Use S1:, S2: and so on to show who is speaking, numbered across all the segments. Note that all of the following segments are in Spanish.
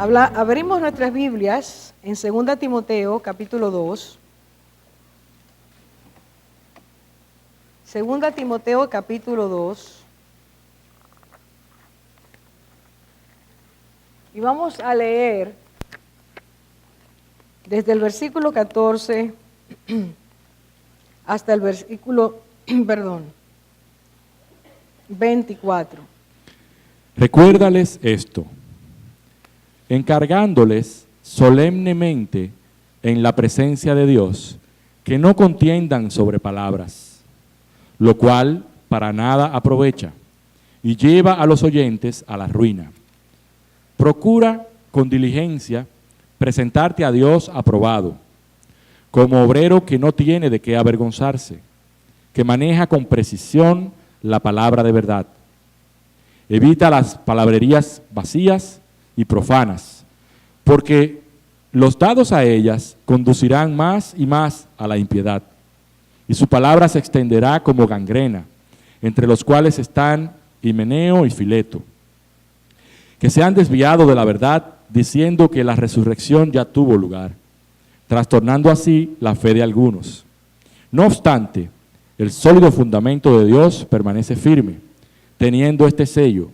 S1: Abrimos nuestras Biblias en 2 Timoteo, capítulo 2. 2 Timoteo, capítulo 2. Y vamos a leer desde el versículo 14 hasta el versículo, 24.
S2: Recuérdales esto, encargándoles solemnemente en la presencia de Dios, que no contiendan sobre palabras, lo cual para nada aprovecha y lleva a los oyentes a la ruina. Procura con diligencia presentarte a Dios aprobado, como obrero que no tiene de qué avergonzarse, que maneja con precisión la palabra de verdad. Evita las palabrerías vacías y profanas, porque los dados a ellas conducirán más y más a la impiedad, y su palabra se extenderá como gangrena, entre los cuales están Himeneo y Fileto, que se han desviado de la verdad, diciendo que la resurrección ya tuvo lugar, trastornando así la fe de algunos. No obstante, el sólido fundamento de Dios permanece firme, teniendo este sello: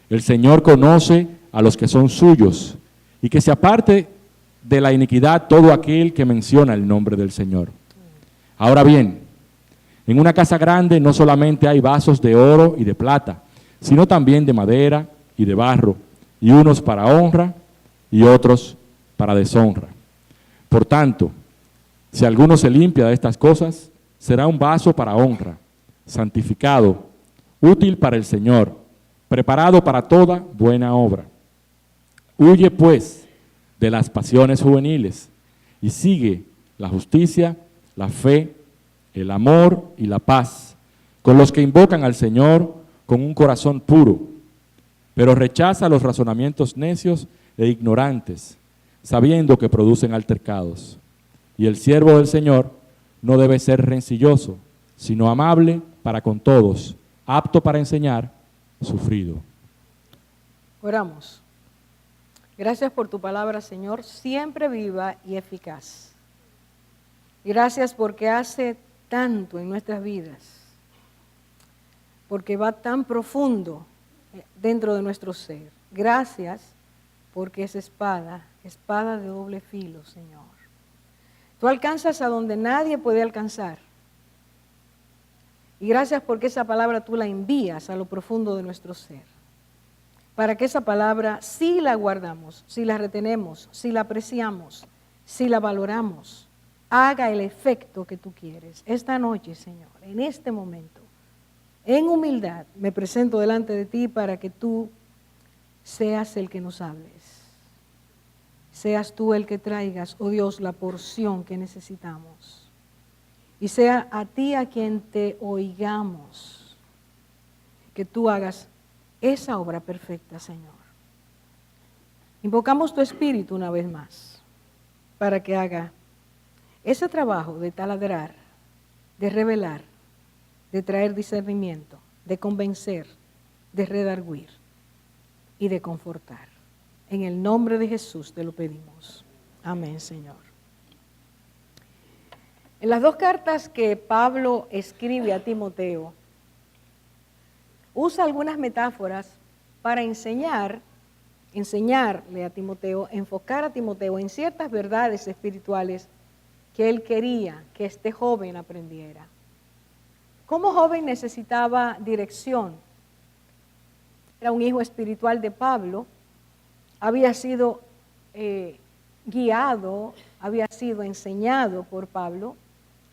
S2: el Señor conoce a los que son suyos, y que se aparte de la iniquidad todo aquel que menciona el nombre del Señor. Ahora bien, en una casa grande no solamente hay vasos de oro y de plata, sino también de madera y de barro, y unos para honra y otros para deshonra. Por tanto, si alguno se limpia de estas cosas, será un vaso para honra, santificado, útil para el Señor, preparado para toda buena obra. Huye pues de las pasiones juveniles y sigue la justicia, la fe, el amor y la paz con los que invocan al Señor con un corazón puro, pero rechaza los razonamientos necios e ignorantes, sabiendo que producen altercados. Y el siervo del Señor no debe ser rencilloso, sino amable para con todos, apto para enseñar, sufrido.
S1: Oramos. Gracias por tu palabra, Señor, siempre viva y eficaz. Gracias porque hace tanto en nuestras vidas, porque va tan profundo dentro de nuestro ser. Gracias porque es espada de doble filo, Señor. Tú alcanzas a donde nadie puede alcanzar. Y gracias porque esa palabra tú la envías a lo profundo de nuestro ser. Para que esa palabra, si la guardamos, si la retenemos, si la apreciamos, si la valoramos, haga el efecto que tú quieres. Esta noche, Señor, en este momento, en humildad, me presento delante de ti para que tú seas el que nos hables. Seas tú el que traigas, oh Dios, la porción que necesitamos. Y sea a ti a quien te oigamos, que tú hagas esa obra perfecta, Señor. Invocamos tu Espíritu una vez más, para que haga ese trabajo de taladrar, de revelar, de traer discernimiento, de convencer, de redarguir y de confortar. En el nombre de Jesús te lo pedimos. Amén, Señor. En las dos cartas que Pablo escribe a Timoteo, usa algunas metáforas para enseñarle a Timoteo, enfocar a Timoteo en ciertas verdades espirituales que él quería que este joven aprendiera. Como joven necesitaba dirección. Era un hijo espiritual de Pablo, había sido guiado, había sido enseñado por Pablo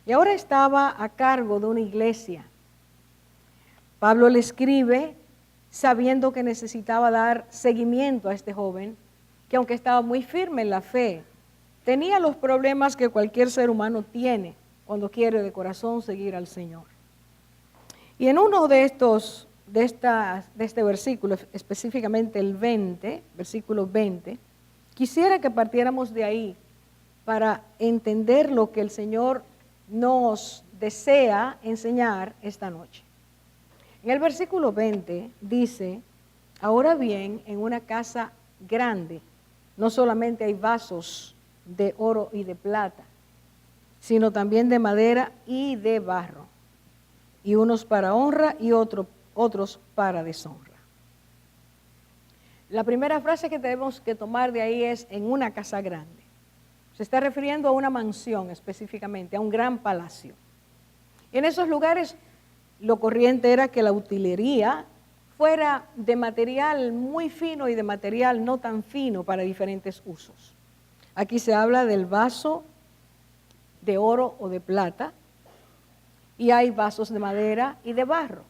S1: y ahora estaba a cargo de una iglesia. Pablo le escribe sabiendo que necesitaba dar seguimiento a este joven, que aunque estaba muy firme en la fe, tenía los problemas que cualquier ser humano tiene cuando quiere de corazón seguir al Señor. Y en uno de este versículo, específicamente el 20, versículo 20, quisiera que partiéramos de ahí para entender lo que el Señor nos desea enseñar esta noche. En el versículo 20 dice: ahora bien, en una casa grande no solamente hay vasos de oro y de plata, sino también de madera y de barro, y unos para honra y otros para deshonra. La primera frase que tenemos que tomar de ahí es en una casa grande. Se está refiriendo a una mansión específicamente, a un gran palacio. En esos lugares lo corriente era que la utilería fuera de material muy fino y de material no tan fino para diferentes usos. Aquí se habla del vaso de oro o de plata, y hay vasos de madera y de barro.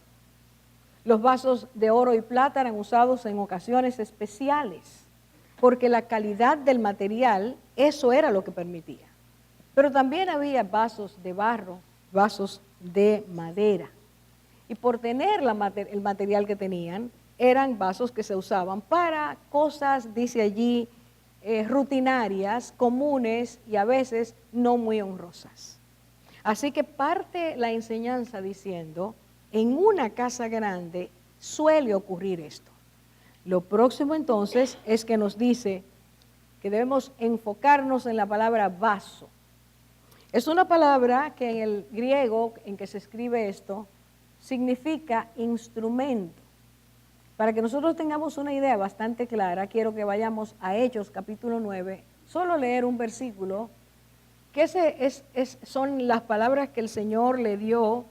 S1: Los vasos de oro y plata eran usados en ocasiones especiales, porque la calidad del material, eso era lo que permitía. Pero también había vasos de barro, vasos de madera. Y por tener el material que tenían, eran vasos que se usaban para cosas, dice allí, rutinarias, comunes y a veces no muy honrosas. Así que parte la enseñanza diciendo, en una casa grande suele ocurrir esto. Lo próximo entonces es que nos dice que debemos enfocarnos en la palabra vaso. Es una palabra que en el griego en que se escribe esto significa instrumento. Para que nosotros tengamos una idea bastante clara, quiero que vayamos a Hechos capítulo 9, solo leer un versículo, que son las palabras que el Señor le dio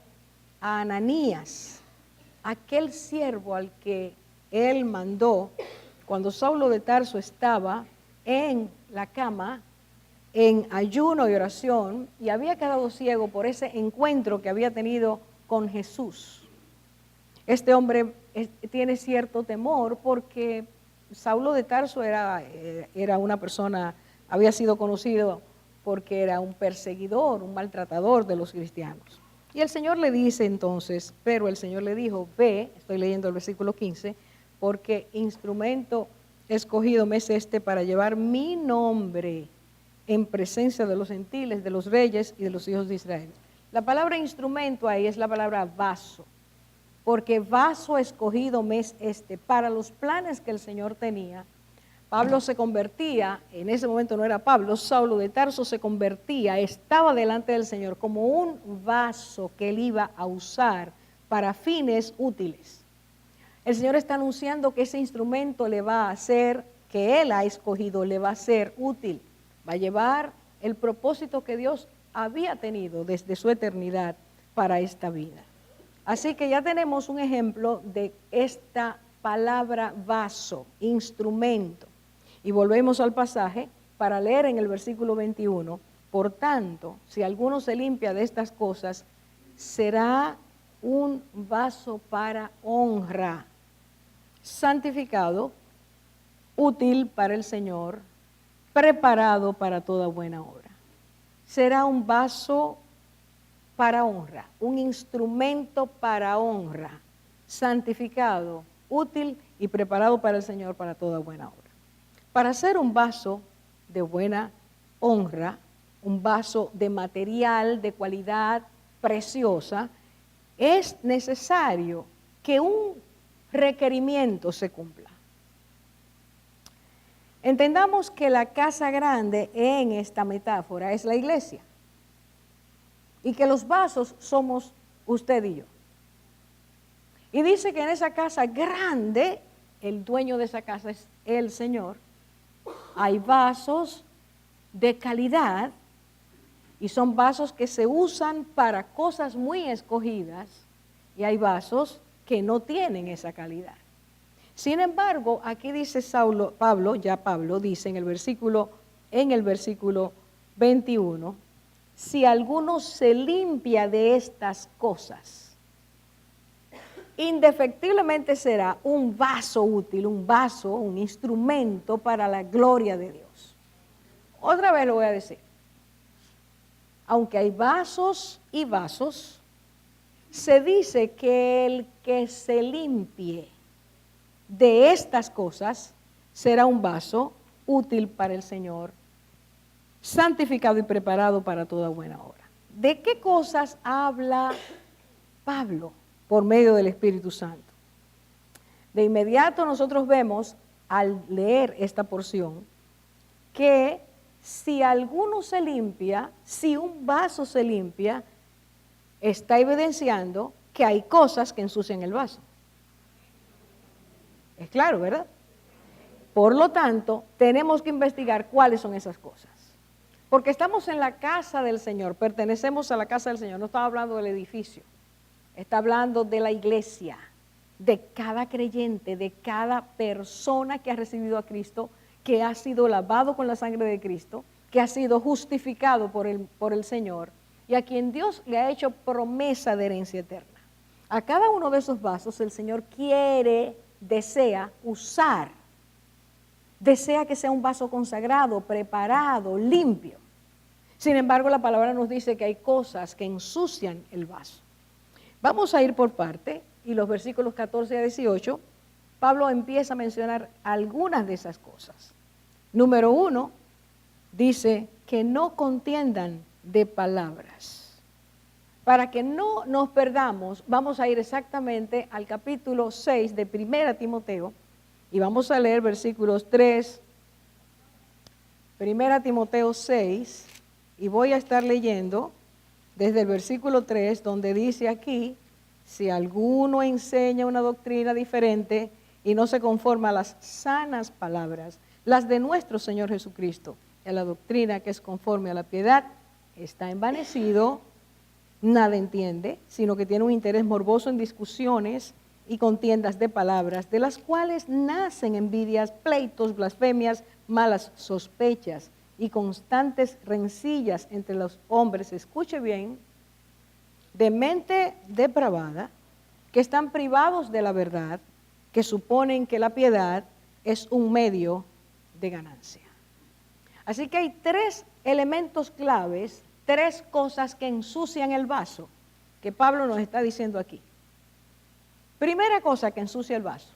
S1: a Ananías, aquel siervo al que él mandó cuando Saulo de Tarso estaba en la cama, en ayuno y oración, y había quedado ciego por ese encuentro que había tenido con Jesús. Este hombre tiene cierto temor porque Saulo de Tarso era una persona, había sido conocido porque era un perseguidor, un maltratador de los cristianos. Y el Señor le dice entonces, pero el Señor le dijo, ve, estoy leyendo el versículo 15, porque instrumento escogido me es este para llevar mi nombre en presencia de los gentiles, de los reyes y de los hijos de Israel. La palabra instrumento ahí es la palabra vaso, porque vaso escogido me es este, para los planes que el Señor tenía. Pablo se convertía, en ese momento no era Pablo, Saulo de Tarso se convertía, estaba delante del Señor como un vaso que él iba a usar para fines útiles. El Señor está anunciando que ese instrumento le va a hacer, que él ha escogido, le va a ser útil, va a llevar el propósito que Dios había tenido desde su eternidad para esta vida. Así que ya tenemos un ejemplo de esta palabra vaso, instrumento. Y volvemos al pasaje para leer en el versículo 21. Por tanto, si alguno se limpia de estas cosas, será un vaso para honra, santificado, útil para el Señor, preparado para toda buena obra. Será un vaso para honra, un instrumento para honra, santificado, útil y preparado para el Señor para toda buena obra. Para ser un vaso de buena honra, un vaso de material de cualidad preciosa, es necesario que un requerimiento se cumpla. Entendamos que la casa grande en esta metáfora es la iglesia y que los vasos somos usted y yo. Y dice que en esa casa grande, el dueño de esa casa es el Señor, hay vasos de calidad y son vasos que se usan para cosas muy escogidas y hay vasos que no tienen esa calidad. Sin embargo, aquí dice Pablo dice en el versículo 21, si alguno se limpia de estas cosas, indefectiblemente será un vaso útil, un instrumento para la gloria de Dios. Otra vez lo voy a decir. Aunque hay vasos y vasos, se dice que el que se limpie de estas cosas será un vaso útil para el Señor, santificado y preparado para toda buena obra. ¿De qué cosas habla Pablo por medio del Espíritu Santo? De inmediato nosotros vemos, al leer esta porción, que si alguno se limpia, si un vaso se limpia, está evidenciando que hay cosas que ensucian el vaso. Es claro, ¿verdad? Por lo tanto, tenemos que investigar cuáles son esas cosas. Porque estamos en la casa del Señor, pertenecemos a la casa del Señor. No está hablando del edificio, está hablando de la iglesia, de cada creyente, de cada persona que ha recibido a Cristo, que ha sido lavado con la sangre de Cristo, que ha sido justificado por el Señor y a quien Dios le ha hecho promesa de herencia eterna. A cada uno de esos vasos el Señor desea usar. Desea que sea un vaso consagrado, preparado, limpio. Sin embargo, la palabra nos dice que hay cosas que ensucian el vaso. Vamos a ir por parte, y los versículos 14 a 18, Pablo empieza a mencionar algunas de esas cosas. Número 1, dice que no contiendan de palabras. Para que no nos perdamos, vamos a ir exactamente al capítulo 6 de 1 Timoteo, y vamos a leer versículos 3, 1 Timoteo 6, y voy a estar leyendo desde el versículo 3, donde dice aquí, si alguno enseña una doctrina diferente y no se conforma a las sanas palabras, las de nuestro Señor Jesucristo, y a la doctrina que es conforme a la piedad, está envanecido, nada entiende, sino que tiene un interés morboso en discusiones y contiendas de palabras, de las cuales nacen envidias, pleitos, blasfemias, malas sospechas y constantes rencillas entre los hombres, escuche bien, de mente depravada, que están privados de la verdad, que suponen que la piedad es un medio de ganancia. Así que hay 3 elementos claves, 3 cosas que ensucian el vaso, que Pablo nos está diciendo aquí. Primera cosa que ensucia el vaso.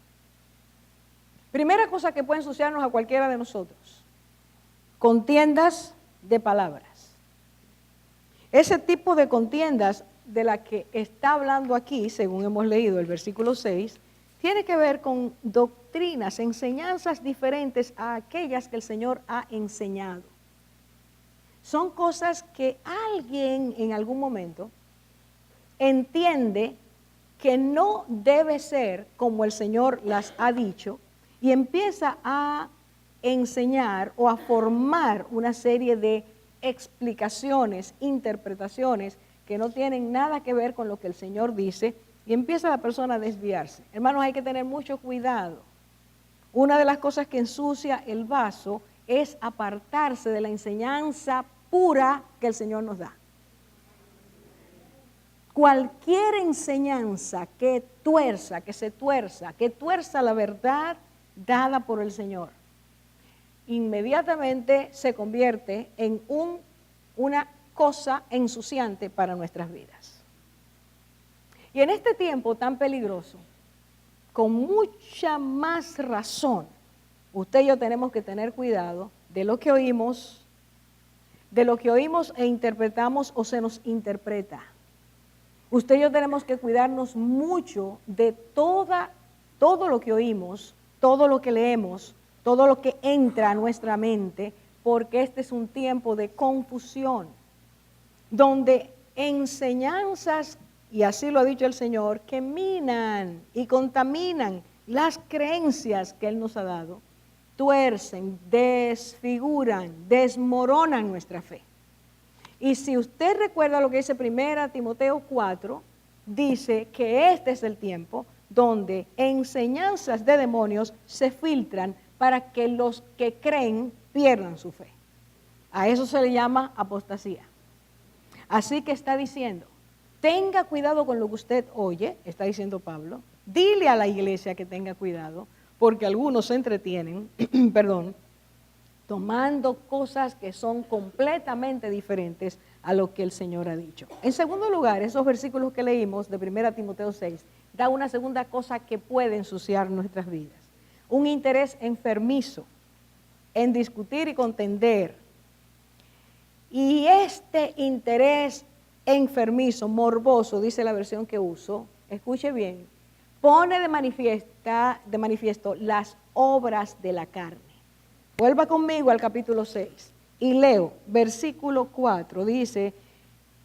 S1: Primera cosa que puede ensuciarnos a cualquiera de nosotros. Contiendas de palabras. Ese tipo de contiendas de la que está hablando aquí, según hemos leído el versículo 6, tiene que ver con doctrinas, enseñanzas diferentes a aquellas que el Señor ha enseñado. Son cosas que alguien en algún momento entiende que no debe ser como el Señor las ha dicho y empieza a enseñar o a formar una serie de explicaciones, interpretaciones que no tienen nada que ver con lo que el Señor dice y empieza la persona a desviarse. Hermanos, hay que tener mucho cuidado. Una de las cosas que ensucia el vaso es apartarse de la enseñanza pura que el Señor nos da. Cualquier enseñanza que se tuerza la verdad dada por el Señor, inmediatamente se convierte en una cosa ensuciante para nuestras vidas. Y en este tiempo tan peligroso, con mucha más razón, usted y yo tenemos que tener cuidado de lo que oímos e interpretamos o se nos interpreta. Usted y yo tenemos que cuidarnos mucho de todo lo que oímos, todo lo que leemos, todo lo que entra a nuestra mente, porque este es un tiempo de confusión, donde enseñanzas, y así lo ha dicho el Señor, que minan y contaminan las creencias que Él nos ha dado, tuercen, desfiguran, desmoronan nuestra fe. Y si usted recuerda lo que dice 1 Timoteo 4, dice que este es el tiempo donde enseñanzas de demonios se filtran para que los que creen pierdan su fe. A eso se le llama apostasía. Así que está diciendo, tenga cuidado con lo que usted oye, está diciendo Pablo, dile a la iglesia que tenga cuidado, porque algunos se entretienen, tomando cosas que son completamente diferentes a lo que el Señor ha dicho. En segundo lugar, esos versículos que leímos de 1 Timoteo 6, da una segunda cosa que puede ensuciar nuestras vidas. Un interés enfermizo en discutir y contender. Y este interés enfermizo, morboso, dice la versión que uso, escuche bien, pone de manifiesto las obras de la carne. Vuelva conmigo al capítulo 6 y leo versículo 4. Dice,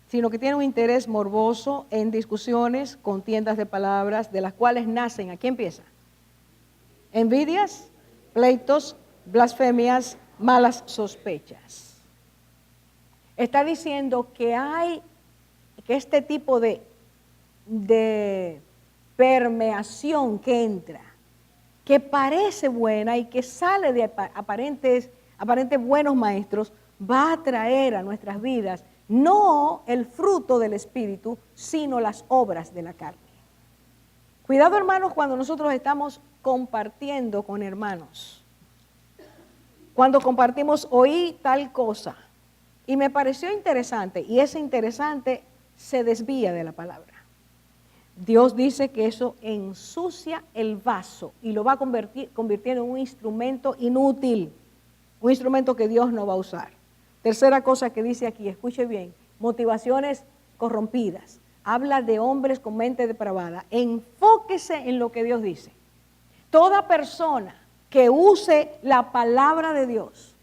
S1: sino que tiene un interés morboso en discusiones, contiendas de palabras, de las cuales nacen, ¿aquí empieza? Envidias, pleitos, blasfemias, malas sospechas. Está diciendo que que este tipo de permeación que entra, que parece buena y que sale de aparentes buenos maestros, va a traer a nuestras vidas no el fruto del Espíritu, sino las obras de la carne. Cuidado, hermanos, cuando nosotros estamos compartiendo con hermanos. Cuando compartimos, oí tal cosa y me pareció interesante, y ese interesante se desvía de la palabra. Dios dice que eso ensucia el vaso y lo va a convirtiendo en un instrumento inútil, un instrumento que Dios no va a usar. Tercera cosa que dice aquí, escuche bien, motivaciones corrompidas. Habla de hombres con mente depravada. Enfóquese en lo que Dios dice. Toda persona que use la palabra de Dios,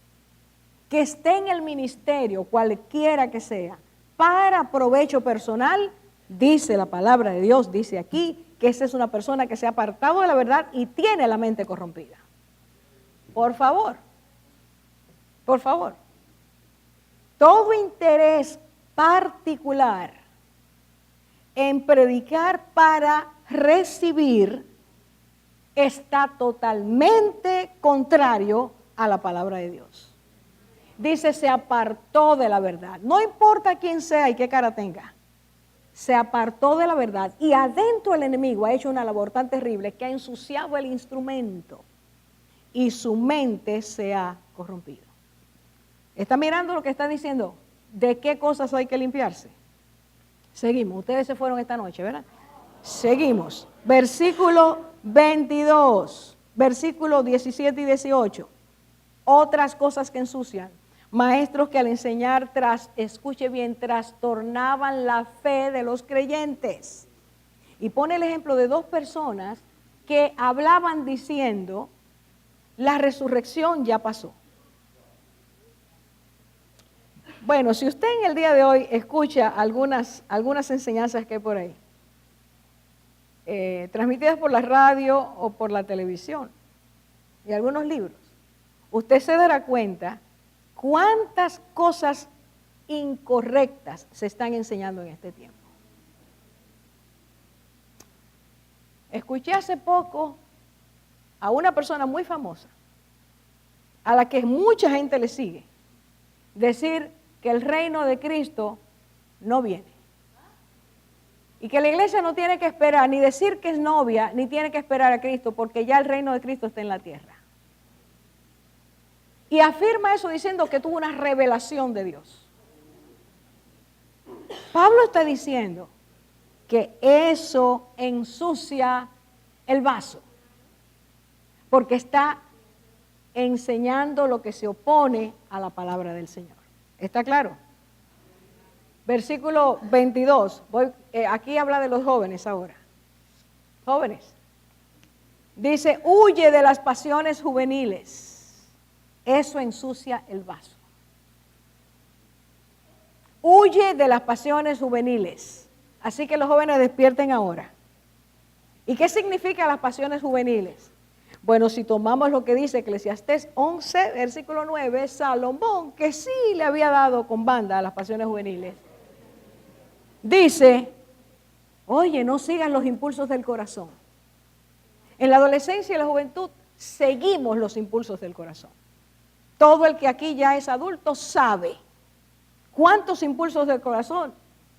S1: que esté en el ministerio, cualquiera que sea, para provecho personal, dice la palabra de Dios, dice aquí, que esa es una persona que se ha apartado de la verdad y tiene la mente corrompida. Por favor, por favor. Todo interés particular en predicar para recibir está totalmente contrario a la palabra de Dios. Dice, se apartó de la verdad. No importa quién sea y qué cara tenga. Se apartó de la verdad y adentro el enemigo ha hecho una labor tan terrible que ha ensuciado el instrumento y su mente se ha corrompido. ¿Está mirando lo que está diciendo? ¿De qué cosas hay que limpiarse? Seguimos. Ustedes se fueron esta noche, ¿verdad? Seguimos. Versículo 22, versículos 17 y 18. Otras cosas que ensucian. Maestros que al enseñar, escuche bien, trastornaban la fe de los creyentes. Y pone el ejemplo de dos personas que hablaban diciendo, la resurrección ya pasó. Bueno, si usted en el día de hoy escucha algunas enseñanzas que hay por ahí, transmitidas por la radio o por la televisión, y algunos libros, usted se dará cuenta cuántas cosas incorrectas se están enseñando en este tiempo. Escuché hace poco a una persona muy famosa, a la que mucha gente le sigue, decir que el reino de Cristo no viene. Y que la iglesia no tiene que esperar, ni decir que es novia, ni tiene que esperar a Cristo, porque ya el reino de Cristo está en la tierra. Y afirma eso diciendo que tuvo una revelación de Dios. Pablo está diciendo que eso ensucia el vaso, porque está enseñando lo que se opone a la palabra del Señor. ¿Está claro? Versículo 22. Aquí habla de los jóvenes ahora. Jóvenes. Dice, huye de las pasiones juveniles. Eso ensucia el vaso. Huye de las pasiones juveniles. Así que los jóvenes despierten ahora. ¿Y qué significan las pasiones juveniles? Bueno, si tomamos lo que dice Eclesiastés 11, versículo 9, Salomón, que sí le había dado con banda a las pasiones juveniles, dice, oye, no sigan los impulsos del corazón. En la adolescencia y la juventud seguimos los impulsos del corazón. Todo el que aquí ya es adulto sabe cuántos impulsos del corazón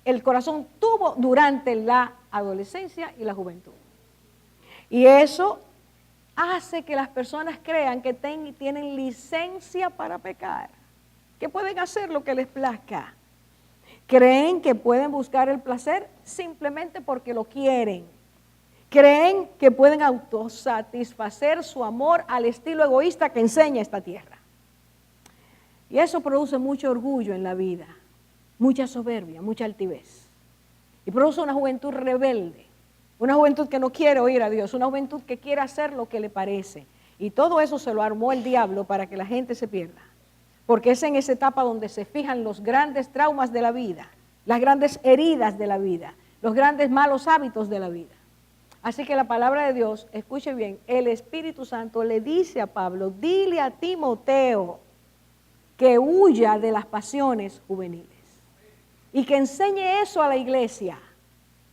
S1: el corazón tuvo durante la adolescencia y la juventud. Y eso hace que las personas crean que tienen licencia para pecar, que pueden hacer lo que les plazca. Creen que pueden buscar el placer simplemente porque lo quieren. Creen que pueden autosatisfacer su amor al estilo egoísta que enseña esta tierra. Y eso produce mucho orgullo en la vida, mucha soberbia, mucha altivez. Y produce una juventud rebelde. Una juventud que no quiere oír a Dios, una juventud que quiere hacer lo que le parece. Y todo eso se lo armó el diablo para que la gente se pierda. Porque es en esa etapa donde se fijan los grandes traumas de la vida, las grandes heridas de la vida, los grandes malos hábitos de la vida. Así que la palabra de Dios, escuche bien, el Espíritu Santo le dice a Pablo, dile a Timoteo que huya de las pasiones juveniles y que enseñe eso a la iglesia.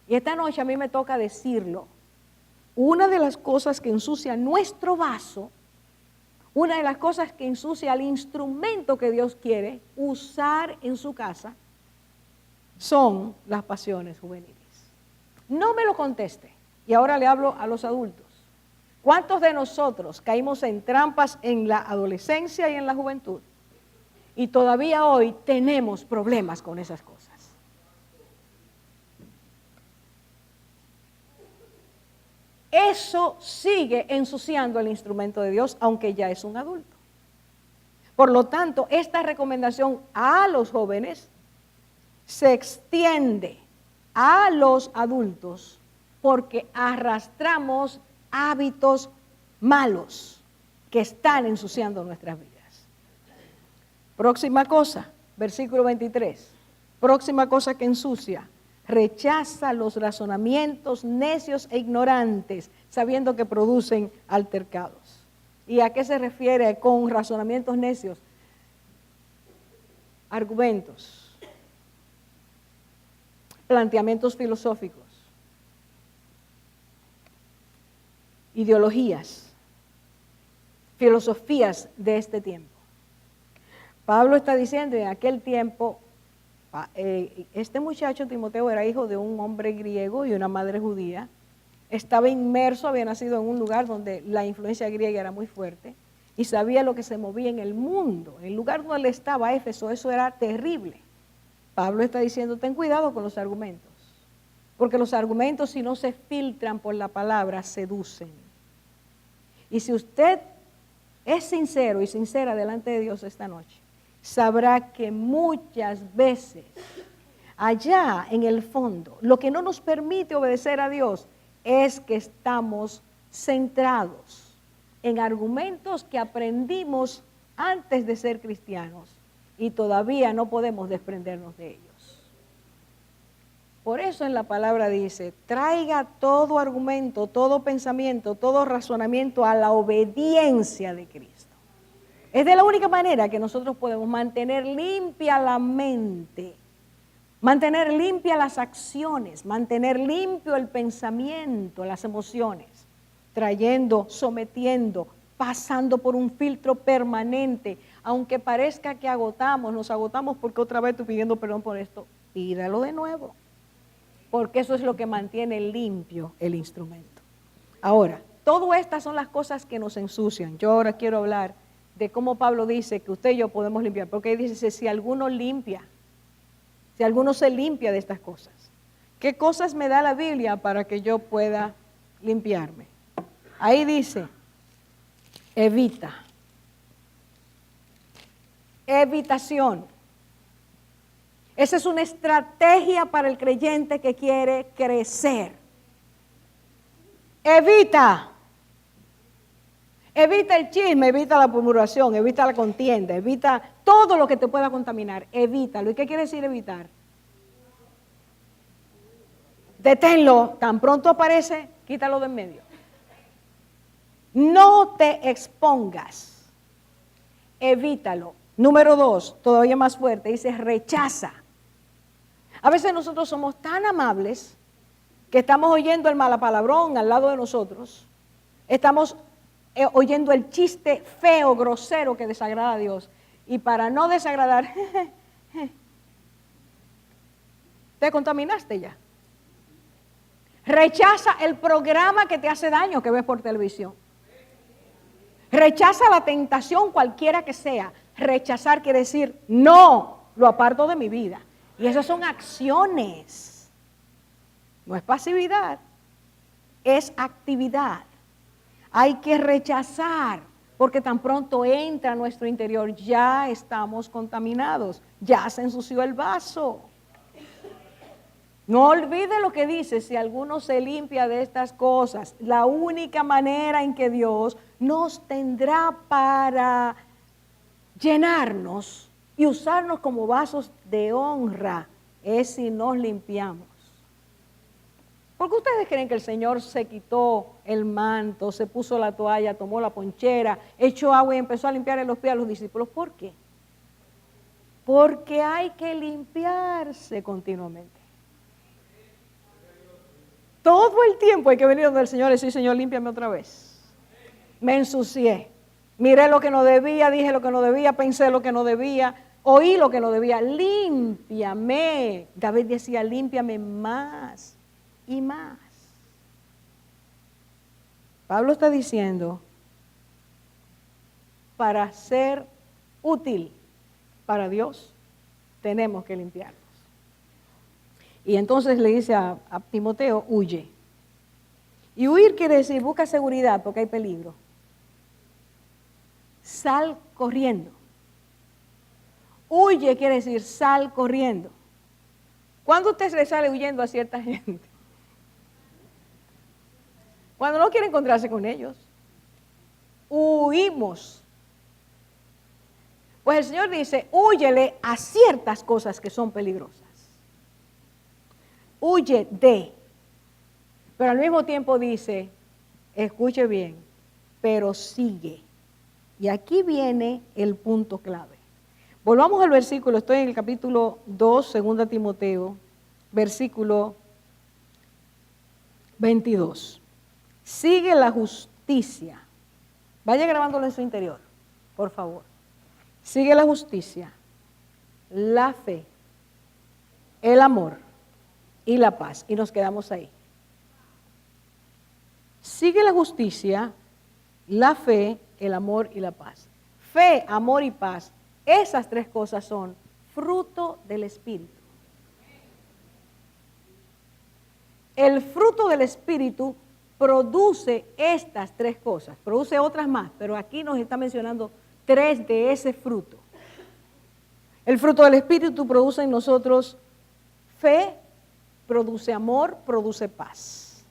S1: Y esta noche a mí me toca decirlo. Una de las cosas que ensucia nuestro vaso, una de las cosas que ensucia el instrumento que Dios quiere usar en su casa, son las pasiones juveniles. No me lo conteste. Y ahora le hablo a los adultos. ¿Cuántos de nosotros caímos en trampas en la adolescencia y en la juventud? Y todavía hoy tenemos problemas con esas cosas. Eso sigue ensuciando el instrumento de Dios, aunque ya es un adulto. Por lo tanto, esta recomendación a los jóvenes se extiende a los adultos porque arrastramos hábitos malos que están ensuciando nuestras vidas. Próxima cosa, versículo 23. Próxima cosa que ensucia. Rechaza los razonamientos necios e ignorantes, sabiendo que producen altercados. ¿Y a qué se refiere con razonamientos necios? Argumentos, planteamientos filosóficos, ideologías, filosofías de este tiempo. Pablo está diciendo en aquel tiempo, este muchacho Timoteo era hijo de un hombre griego y una madre judía, estaba inmerso, había nacido en un lugar donde la influencia griega era muy fuerte y sabía lo que se movía en el mundo. El lugar donde él estaba, Éfeso, eso era terrible. Pablo está diciendo, ten cuidado con los argumentos, porque los argumentos, si no se filtran por la palabra, seducen. Y si usted es sincero y sincera delante de Dios esta noche, sabrá que muchas veces allá en el fondo, lo que no nos permite obedecer a Dios es que estamos centrados en argumentos que aprendimos antes de ser cristianos y todavía no podemos desprendernos de ellos. Por eso en la palabra dice, traiga todo argumento, todo pensamiento, todo razonamiento a la obediencia de Cristo. Es de la única manera que nosotros podemos mantener limpia la mente, mantener limpia las acciones, mantener limpio el pensamiento, las emociones, trayendo, sometiendo, pasando por un filtro permanente. Aunque parezca que nos agotamos porque otra vez estoy pidiendo perdón por esto, pídalo de nuevo, porque eso es lo que mantiene limpio el instrumento. Ahora, todas estas son las cosas que nos ensucian. Yo ahora quiero hablar de cómo Pablo dice que usted y yo podemos limpiar, porque dice, si alguno se limpia de estas cosas, ¿qué cosas me da la Biblia para que yo pueda limpiarme? Ahí dice, evita, evitación. Esa es una estrategia para el creyente que quiere crecer. Evita el chisme, evita la murmuración, evita la contienda, evita todo lo que te pueda contaminar, evítalo. ¿Y qué quiere decir evitar? Deténlo, tan pronto aparece, quítalo de en medio. No te expongas, evítalo. Número 2, todavía más fuerte, dice rechaza. A veces nosotros somos tan amables que estamos oyendo el malapalabrón al lado de nosotros, estamos oyendo el chiste feo, grosero que desagrada a Dios. Y para no desagradar, te contaminaste ya. Rechaza el programa que te hace daño que ves por televisión. Rechaza la tentación cualquiera que sea. Rechazar quiere decir, no, lo aparto de mi vida. Y esas son acciones. No es pasividad, es actividad. Hay que rechazar, porque tan pronto entra a nuestro interior, ya estamos contaminados, ya se ensució el vaso. No olvide lo que dice, si alguno se limpia de estas cosas, la única manera en que Dios nos tendrá para llenarnos y usarnos como vasos de honra es si nos limpiamos. ¿Por qué ustedes creen que el Señor se quitó el manto, se puso la toalla, tomó la ponchera, echó agua y empezó a limpiar los pies a los discípulos? ¿Por qué? Porque hay que limpiarse continuamente. Todo el tiempo hay que venir donde el Señor y decir, Señor, límpiame otra vez. Me ensucié. Miré lo que no debía, dije lo que no debía, pensé lo que no debía, oí lo que no debía. Límpiame. David decía, límpiame más y más. Pablo está diciendo, para ser útil para Dios, tenemos que limpiarnos. Y entonces le dice a Timoteo, huye. Y huir quiere decir, busca seguridad porque hay peligro. Sal corriendo. Huye quiere decir, sal corriendo. ¿Cuándo usted le sale huyendo a cierta gente? Cuando no quiere encontrarse con ellos. Huimos. Pues el Señor dice, húyele a ciertas cosas que son peligrosas. Huye de. Pero al mismo tiempo dice, escuche bien, pero sigue. Y aquí viene el punto clave. Volvamos al versículo, estoy en el capítulo 2, 2 Timoteo, versículo 22. Sigue la justicia. Vaya grabándolo en su interior, por favor. Sigue la justicia, la fe, el amor y la paz. Y nos quedamos ahí. Sigue la justicia, la fe, el amor y la paz. Fe, amor y paz. Esas tres cosas son fruto del Espíritu. El fruto del Espíritu produce estas tres cosas. Produce otras más, pero aquí nos está mencionando tres de ese fruto. El fruto del Espíritu produce en nosotros fe, produce amor, produce paz.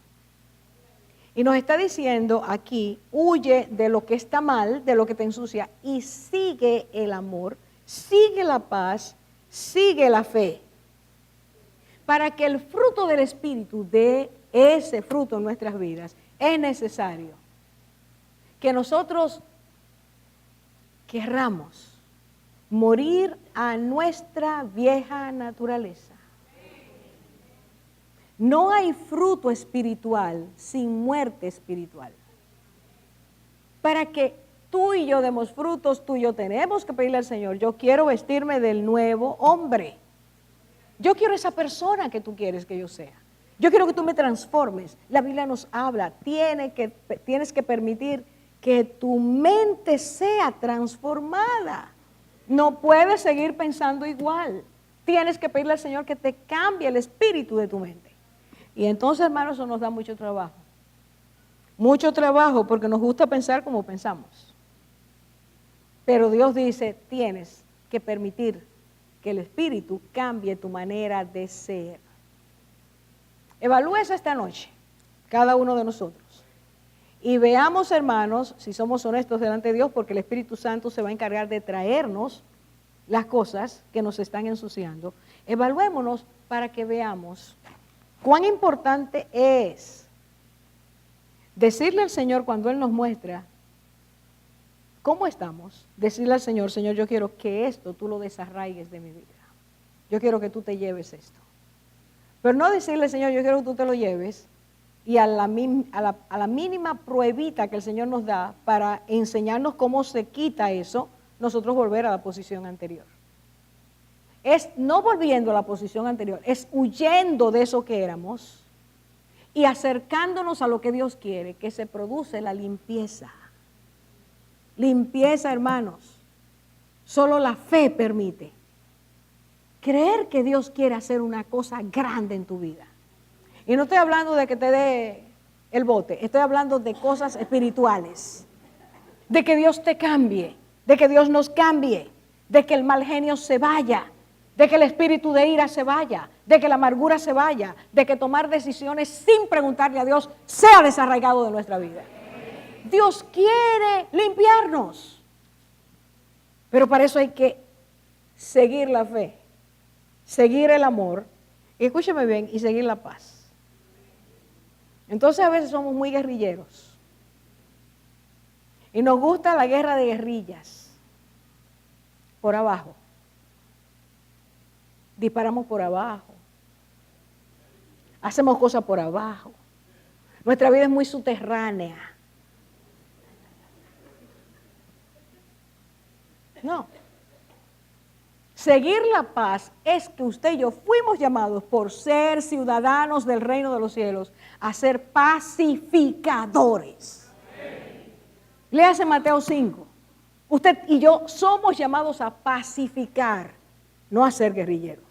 S1: Y nos está diciendo aquí, huye de lo que está mal, de lo que te ensucia, y sigue el amor, sigue la paz, sigue la fe. Para que el fruto del Espíritu dé ese fruto en nuestras vidas, es necesario que nosotros querramos morir a nuestra vieja naturaleza. No hay fruto espiritual sin muerte espiritual. Para que tú y yo demos frutos, tú y yo tenemos que pedirle al Señor, yo quiero vestirme del nuevo hombre. Yo quiero esa persona que tú quieres que yo sea. Yo quiero que tú me transformes. La Biblia nos habla, tienes que permitir que tu mente sea transformada. No puedes seguir pensando igual. Tienes que pedirle al Señor que te cambie el espíritu de tu mente. Y entonces, hermanos, eso nos da mucho trabajo. Mucho trabajo porque nos gusta pensar como pensamos. Pero Dios dice, tienes que permitir que el Espíritu cambie tu manera de ser. Evalúe eso esta noche, cada uno de nosotros. Y veamos, hermanos, si somos honestos delante de Dios, porque el Espíritu Santo se va a encargar de traernos las cosas que nos están ensuciando. Evaluémonos para que veamos cuán importante es decirle al Señor cuando Él nos muestra cómo estamos, decirle al Señor, Señor, yo quiero que esto tú lo desarraigues de mi vida. Yo quiero que tú te lleves esto. Pero no decirle, Señor, yo quiero que tú te lo lleves y a la mínima pruebita que el Señor nos da para enseñarnos cómo se quita eso, nosotros volver a la posición anterior. Es no volviendo a la posición anterior, es huyendo de eso que éramos y acercándonos a lo que Dios quiere, que se produce la limpieza. Limpieza, hermanos. Solo la fe permite. Creer que Dios quiere hacer una cosa grande en tu vida. Y no estoy hablando de que te dé el bote, estoy hablando de cosas espirituales. De que Dios te cambie, de que Dios nos cambie, de que el mal genio se vaya, de que el espíritu de ira se vaya, de que la amargura se vaya, de que tomar decisiones sin preguntarle a Dios sea desarraigado de nuestra vida. Dios quiere limpiarnos, pero para eso hay que seguir la fe, seguir el amor, y escúcheme bien, y seguir la paz. Entonces a veces somos muy guerrilleros y nos gusta la guerra de guerrillas por abajo. Disparamos por abajo, hacemos cosas por abajo. Nuestra vida es muy subterránea. No. Seguir la paz es que usted y yo fuimos llamados por ser ciudadanos del reino de los cielos a ser pacificadores. Léase Mateo 5. Usted y yo somos llamados a pacificar, no a ser guerrilleros.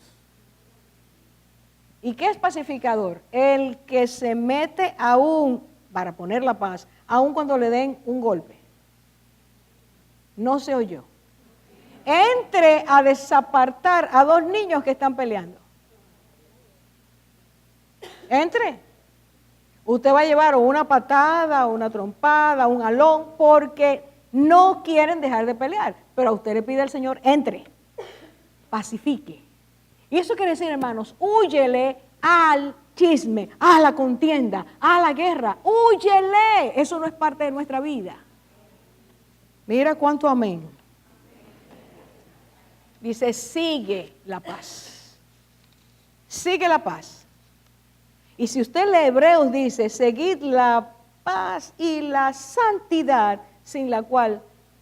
S1: ¿Y qué es pacificador? El que se mete aún, para poner la paz, aún cuando le den un golpe. No se oyó. Entre a desapartar a dos niños que están peleando. Entre. Usted va a llevar una patada, una trompada, un alón, porque no quieren dejar de pelear. Pero a usted le pide al Señor, entre, pacifique. Y eso quiere decir, hermanos, húyele al chisme, a la contienda, a la guerra. Húyele. Eso no es parte de nuestra vida. Mira cuánto amén. Dice, sigue la paz. Sigue la paz. Y si usted lee Hebreos, dice, seguid la paz y la santidad, sin la cual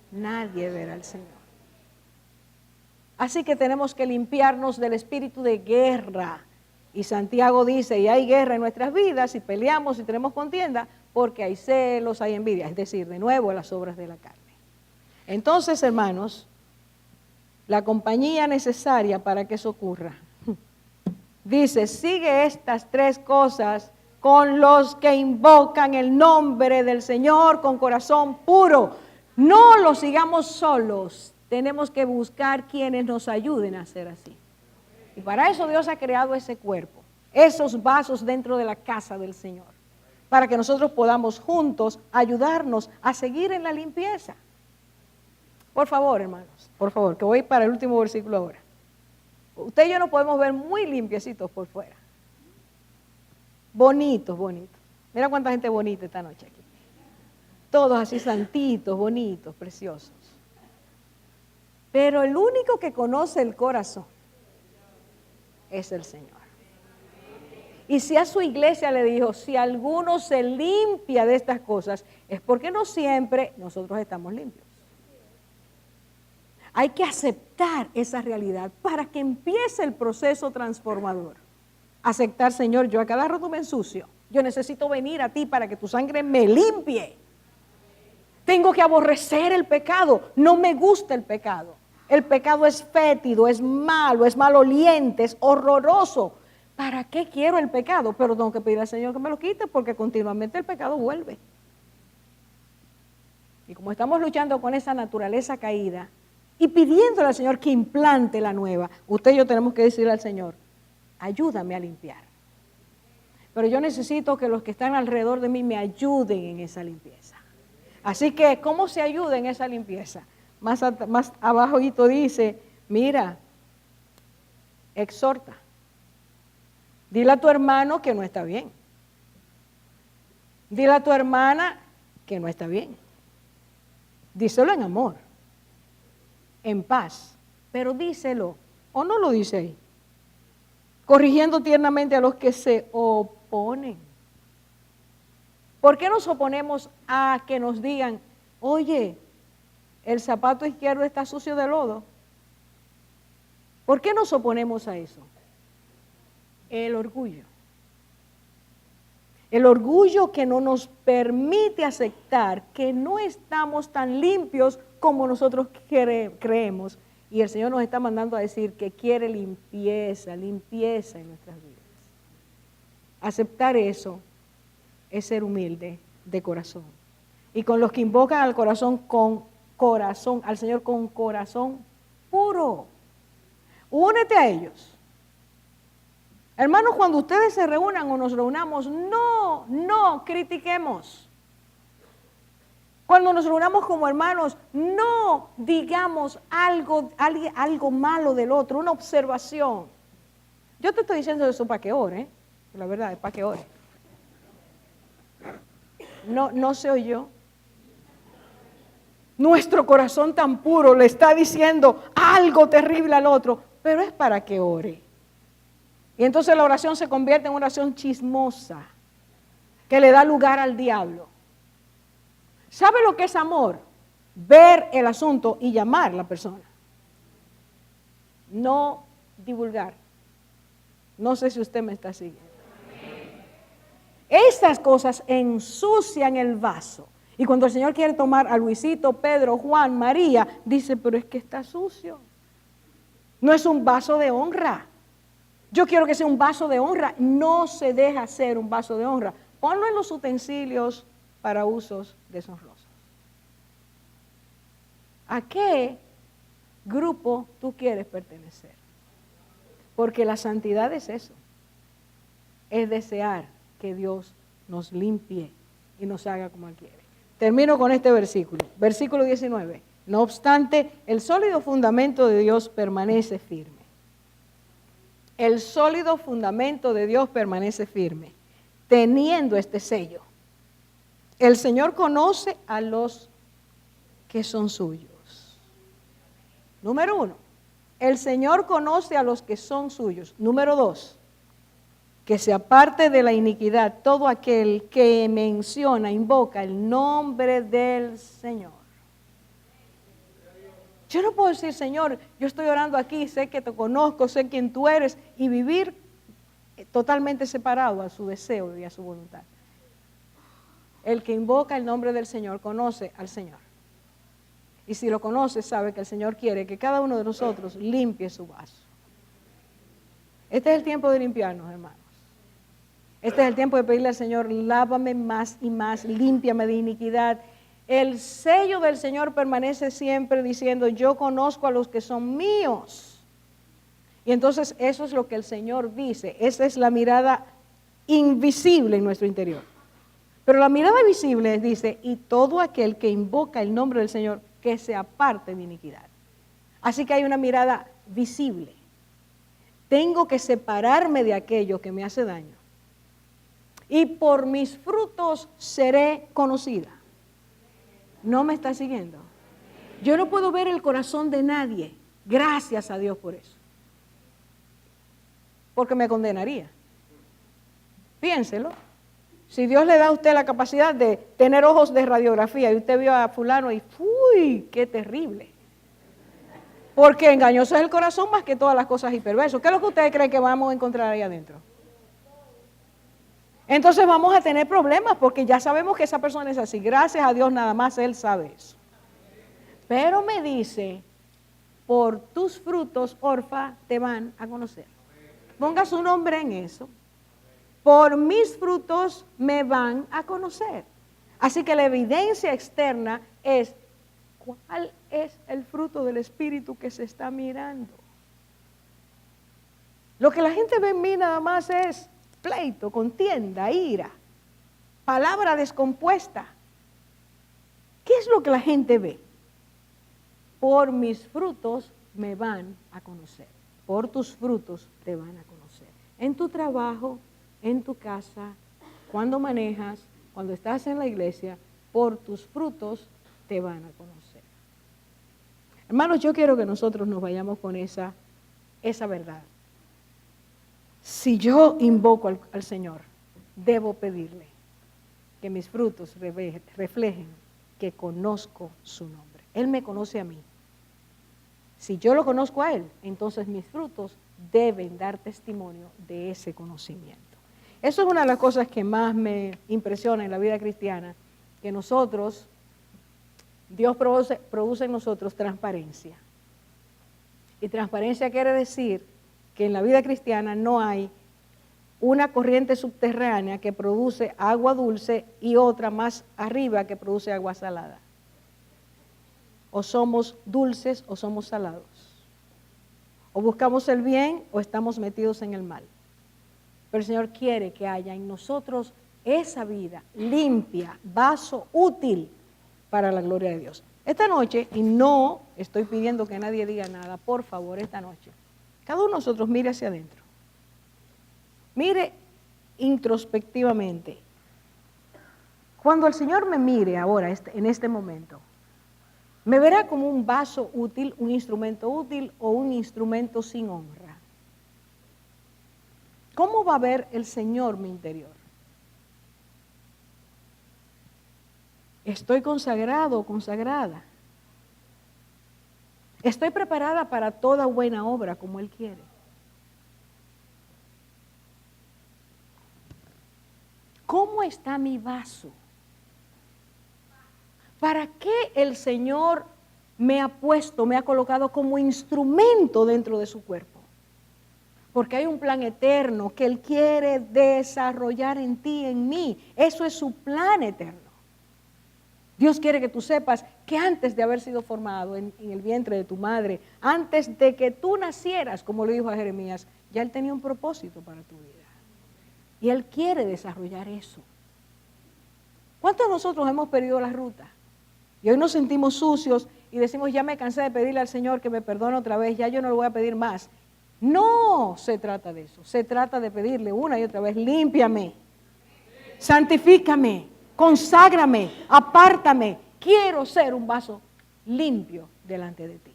S1: nadie verá al Señor. Así que tenemos que limpiarnos del espíritu de guerra. Y Santiago dice, y hay guerra en nuestras vidas, y peleamos y tenemos contienda, porque hay celos, hay envidia. Es decir, de nuevo, las obras de la carne. Entonces, hermanos, la compañía necesaria para que eso ocurra. Dice, sigue estas tres cosas con los que invocan el nombre del Señor con corazón puro. No lo sigamos solos. Tenemos que buscar quienes nos ayuden a hacer así. Y para eso Dios ha creado ese cuerpo, esos vasos dentro de la casa del Señor, para que nosotros podamos juntos ayudarnos a seguir en la limpieza. Por favor, hermanos, por favor, que voy para el último versículo ahora. Usted y yo nos podemos ver muy limpiecitos por fuera. Bonitos, bonitos. Mira cuánta gente bonita esta noche aquí. Todos así santitos, bonitos, preciosos. Pero el único que conoce el corazón es el Señor. Y si a su iglesia le dijo, si alguno se limpia de estas cosas, es porque no siempre nosotros estamos limpios. Hay que aceptar esa realidad para que empiece el proceso transformador. Aceptar, Señor, yo a cada rato me ensucio. Yo necesito venir a ti para que tu sangre me limpie. Tengo que aborrecer el pecado. No me gusta el pecado. El pecado es fétido, es maloliente, es horroroso. ¿Para qué quiero el pecado? Pero tengo que pedir al Señor que me lo quite porque continuamente el pecado vuelve. Y como estamos luchando con esa naturaleza caída y pidiéndole al Señor que implante la nueva, usted y yo tenemos que decirle al Señor, ayúdame a limpiar. Pero yo necesito que los que están alrededor de mí me ayuden en esa limpieza. Así que, ¿cómo se ayuda en esa limpieza? Más abajo dice, mira, exhorta. Dile a tu hermano que no está bien. Dile a tu hermana que no está bien. Díselo en amor, en paz, pero díselo, o no lo dice ahí. Corrigiendo tiernamente a los que se oponen. ¿Por qué nos oponemos a que nos digan, oye, el zapato izquierdo está sucio de lodo? ¿Por qué nos oponemos a eso? El orgullo. El orgullo que no nos permite aceptar que no estamos tan limpios como nosotros creemos. Y el Señor nos está mandando a decir que quiere limpieza en nuestras vidas. Aceptar eso es ser humilde de corazón. Y con los que invocan al Señor con corazón puro. Únete a ellos. Hermanos, cuando ustedes se reúnan o nos reunamos, no critiquemos. Cuando nos reunamos como hermanos, no digamos algo malo del otro, una observación. Yo te estoy diciendo eso para que ore, la verdad es para que ore. No se oyó. Nuestro corazón tan puro le está diciendo algo terrible al otro, pero es para que ore. Y entonces la oración se convierte en una oración chismosa, que le da lugar al diablo. ¿Sabe lo que es amor? Ver el asunto y llamar a la persona. No divulgar. No sé si usted me está siguiendo. Estas cosas ensucian el vaso. Y cuando el Señor quiere tomar a Luisito, Pedro, Juan, María, dice, pero es que está sucio. No es un vaso de honra. Yo quiero que sea un vaso de honra. No se deja ser un vaso de honra. Ponlo en los utensilios para usos deshonrosos. ¿A qué grupo tú quieres pertenecer? Porque la santidad es eso. Es desear que Dios nos limpie y nos haga como Él quiere. Termino con este versículo. Versículo 19. No obstante, el sólido fundamento de Dios permanece firme. El sólido fundamento de Dios permanece firme, teniendo este sello. El Señor conoce a los que son suyos. Número 1, el Señor conoce a los que son suyos. Número 2, que se aparte de la iniquidad todo aquel que menciona, invoca el nombre del Señor. Yo no puedo decir, Señor, yo estoy orando aquí, sé que te conozco, sé quién tú eres, y vivir totalmente separado a su deseo y a su voluntad. El que invoca el nombre del Señor conoce al Señor. Y si lo conoce, sabe que el Señor quiere que cada uno de nosotros limpie su vaso. Este es el tiempo de limpiarnos, hermanos. Este es el tiempo de pedirle al Señor, lávame más y más, límpiame de iniquidad. El sello del Señor permanece siempre diciendo, yo conozco a los que son míos. Y entonces eso es lo que el Señor dice. Esa es la mirada invisible en nuestro interior. Pero la mirada visible dice, y todo aquel que invoca el nombre del Señor, que se aparte de iniquidad. Así que hay una mirada visible. Tengo que separarme de aquello que me hace daño. Y por mis frutos seré conocida. ¿No me está siguiendo? Yo no puedo ver el corazón de nadie. Gracias a Dios por eso. Porque me condenaría. Piénselo. Si Dios le da a usted la capacidad de tener ojos de radiografía y usted vio a fulano y ¡uy! ¡Qué terrible! Porque engañoso es el corazón más que todas las cosas y perverso. ¿Qué es lo que ustedes creen que vamos a encontrar ahí adentro? Entonces vamos a tener problemas porque ya sabemos que esa persona es así. Gracias a Dios nada más Él sabe eso. Pero me dice, por tus frutos, Orfa, te van a conocer. Ponga su nombre en eso. Por mis frutos me van a conocer. Así que la evidencia externa es, ¿cuál es el fruto del Espíritu que se está mirando? Lo que la gente ve en mí nada más es pleito, contienda, ira, palabra descompuesta. ¿Qué es lo que la gente ve? Por mis frutos me van a conocer. Por tus frutos te van a conocer. En tu trabajo, en tu casa, cuando manejas, cuando estás en la iglesia, por tus frutos te van a conocer. Hermanos, yo quiero que nosotros nos vayamos con esa verdad. Si yo invoco al Señor, debo pedirle que mis frutos reflejen que conozco su nombre. Él me conoce a mí. Si yo lo conozco a Él, entonces mis frutos deben dar testimonio de ese conocimiento. Eso es una de las cosas que más me impresiona en la vida cristiana, que nosotros, Dios produce en nosotros transparencia. Y transparencia quiere decir que en la vida cristiana no hay una corriente subterránea que produce agua dulce y otra más arriba que produce agua salada. O somos dulces o somos salados. O buscamos el bien o estamos metidos en el mal. Pero el Señor quiere que haya en nosotros esa vida limpia, vaso útil para la gloria de Dios. Esta noche, y no estoy pidiendo que nadie diga nada, por favor, esta noche, cada uno de nosotros mire hacia adentro. Mire introspectivamente. Cuando el Señor me mire ahora, en este momento, me verá como un vaso útil, un instrumento útil o un instrumento sin honra. ¿Cómo va a ver el Señor mi interior? ¿Estoy consagrado o consagrada? ¿Estoy preparada para toda buena obra como Él quiere? ¿Cómo está mi vaso? ¿Para qué el Señor me ha puesto, me ha colocado como instrumento dentro de su cuerpo? Porque hay un plan eterno que Él quiere desarrollar en ti, en mí. Eso es su plan eterno. Dios quiere que tú sepas que antes de haber sido formado en el vientre de tu madre, antes de que tú nacieras, como lo dijo a Jeremías, ya Él tenía un propósito para tu vida. Y Él quiere desarrollar eso. ¿Cuántos de nosotros hemos perdido la ruta? Y hoy nos sentimos sucios y decimos, ya me cansé de pedirle al Señor que me perdone otra vez, ya yo no lo voy a pedir más. No se trata de eso, se trata de pedirle una y otra vez, límpiame, santifícame, conságrame, apártame, quiero ser un vaso limpio delante de ti.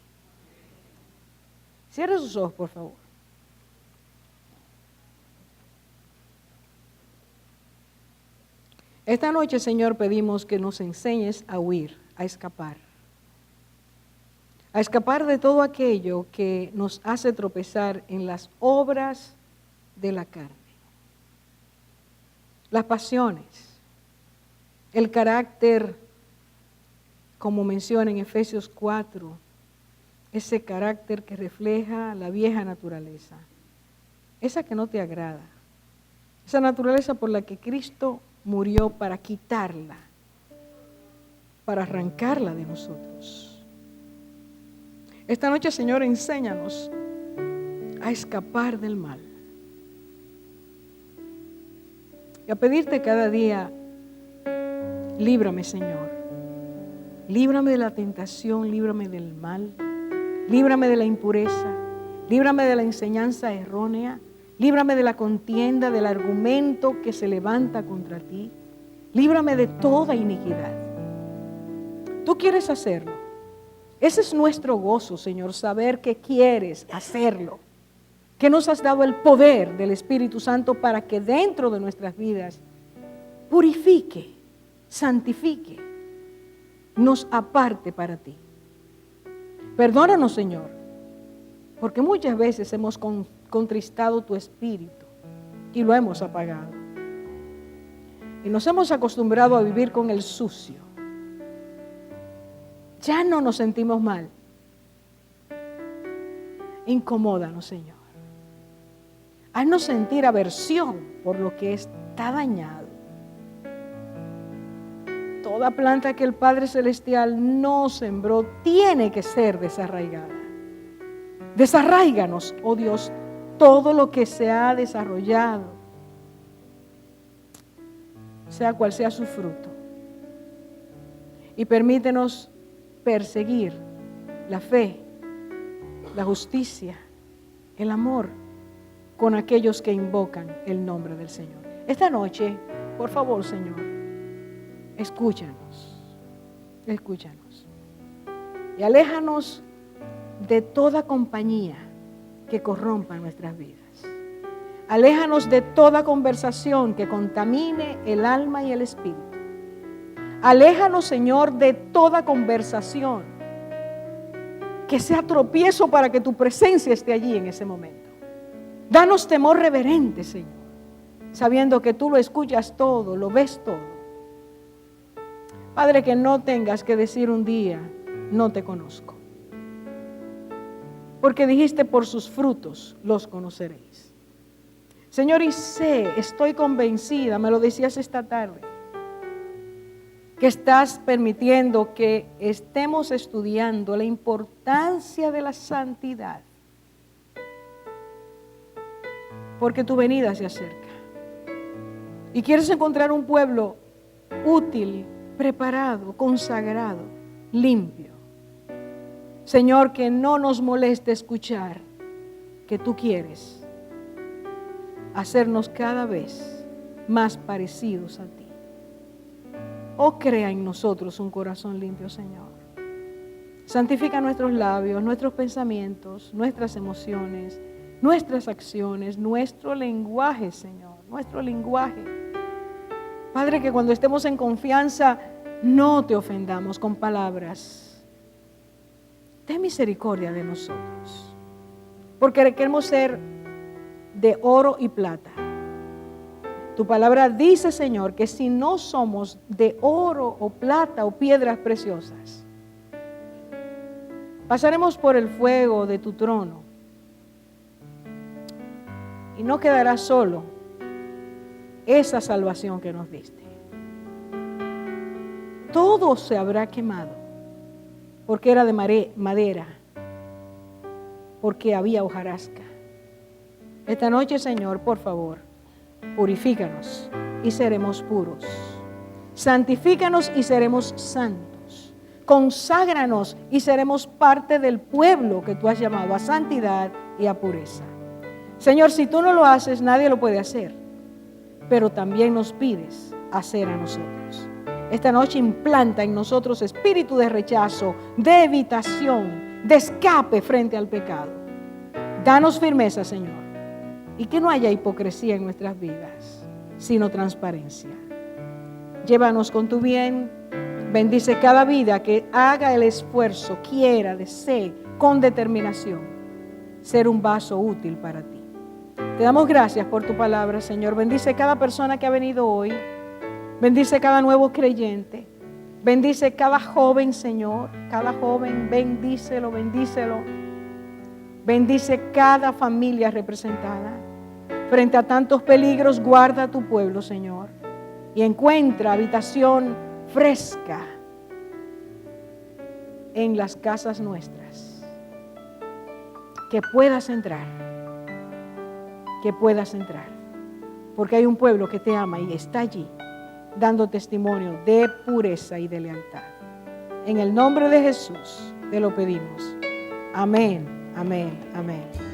S1: Cierre sus ojos, por favor. Esta noche, Señor, pedimos que nos enseñes a huir, a escapar de todo aquello que nos hace tropezar en las obras de la carne, las pasiones, el carácter, como menciona en Efesios 4, ese carácter que refleja la vieja naturaleza, esa que no te agrada, esa naturaleza por la que Cristo murió para quitarla, para arrancarla de nosotros. Esta noche, Señor, enséñanos a escapar del mal y a pedirte cada día, líbrame, Señor, líbrame de la tentación, líbrame del mal, líbrame de la impureza, líbrame de la enseñanza errónea, líbrame de la contienda, del argumento que se levanta contra ti, líbrame de toda iniquidad. Tú quieres hacerlo. Ese es nuestro gozo, Señor, saber que quieres hacerlo, que nos has dado el poder del Espíritu Santo para que dentro de nuestras vidas purifique, santifique, nos aparte para ti. Perdónanos, Señor, porque muchas veces hemos contristado tu Espíritu y lo hemos apagado. Y nos hemos acostumbrado a vivir con el sucio. Ya no nos sentimos mal. Incomódanos, Señor. Haznos sentir aversión por lo que está dañado. Toda planta que el Padre Celestial no sembró tiene que ser desarraigada. Desarráiganos, oh Dios, todo lo que se ha desarrollado, sea cual sea su fruto. Y permítenos perseguir la fe, la justicia, el amor con aquellos que invocan el nombre del Señor. Esta noche, por favor, Señor, escúchanos, escúchanos y aléjanos de toda compañía que corrompa nuestras vidas. Aléjanos de toda conversación que contamine el alma y el espíritu. Aléjanos, Señor, de toda conversación que sea tropiezo para que tu presencia esté allí en ese momento. Danos temor reverente, Señor, sabiendo que tú lo escuchas todo, lo ves todo. Padre, que no tengas que decir un día, no te conozco. Porque dijiste, por sus frutos los conoceréis. Señor, y estoy convencida, me lo decías esta tarde, que estás permitiendo que estemos estudiando la importancia de la santidad porque tu venida se acerca. Y quieres encontrar un pueblo útil, preparado, consagrado, limpio. Señor, que no nos moleste escuchar que tú quieres hacernos cada vez más parecidos a ti. Oh, crea en nosotros un corazón limpio, Señor. Santifica nuestros labios, nuestros pensamientos, nuestras emociones, nuestras acciones, nuestro lenguaje, Señor, nuestro lenguaje. Padre, que cuando estemos en confianza no te ofendamos con palabras. Ten misericordia de nosotros, porque queremos ser de oro y plata. Tu palabra dice, Señor, que si no somos de oro o plata o piedras preciosas, pasaremos por el fuego de tu trono y no quedará solo esa salvación que nos diste. Todo se habrá quemado porque era de madera, porque había hojarasca. Esta noche, Señor, por favor, purifícanos y seremos puros. Santifícanos y seremos santos. Conságranos y seremos parte del pueblo que tú has llamado a santidad y a pureza. Señor, si tú no lo haces, nadie lo puede hacer. Pero también nos pides hacer a nosotros. Esta noche implanta en nosotros espíritu de rechazo, de evitación, de escape frente al pecado. Danos firmeza, Señor, y que no haya hipocresía en nuestras vidas, sino transparencia. Llévanos con tu bien, bendice cada vida que haga el esfuerzo, quiera, desee, con determinación, ser un vaso útil para ti. Te damos gracias por tu palabra, Señor. Bendice cada persona que ha venido hoy. Bendice cada nuevo creyente. Bendice cada joven, Señor. Cada joven, bendícelo, bendícelo. Bendice cada familia representada. Frente a tantos peligros, guarda a tu pueblo, Señor. Y encuentra habitación fresca en las casas nuestras. Que puedas entrar. Que puedas entrar. Porque hay un pueblo que te ama y está allí, dando testimonio de pureza y de lealtad. En el nombre de Jesús te lo pedimos. Amén, amén, amén.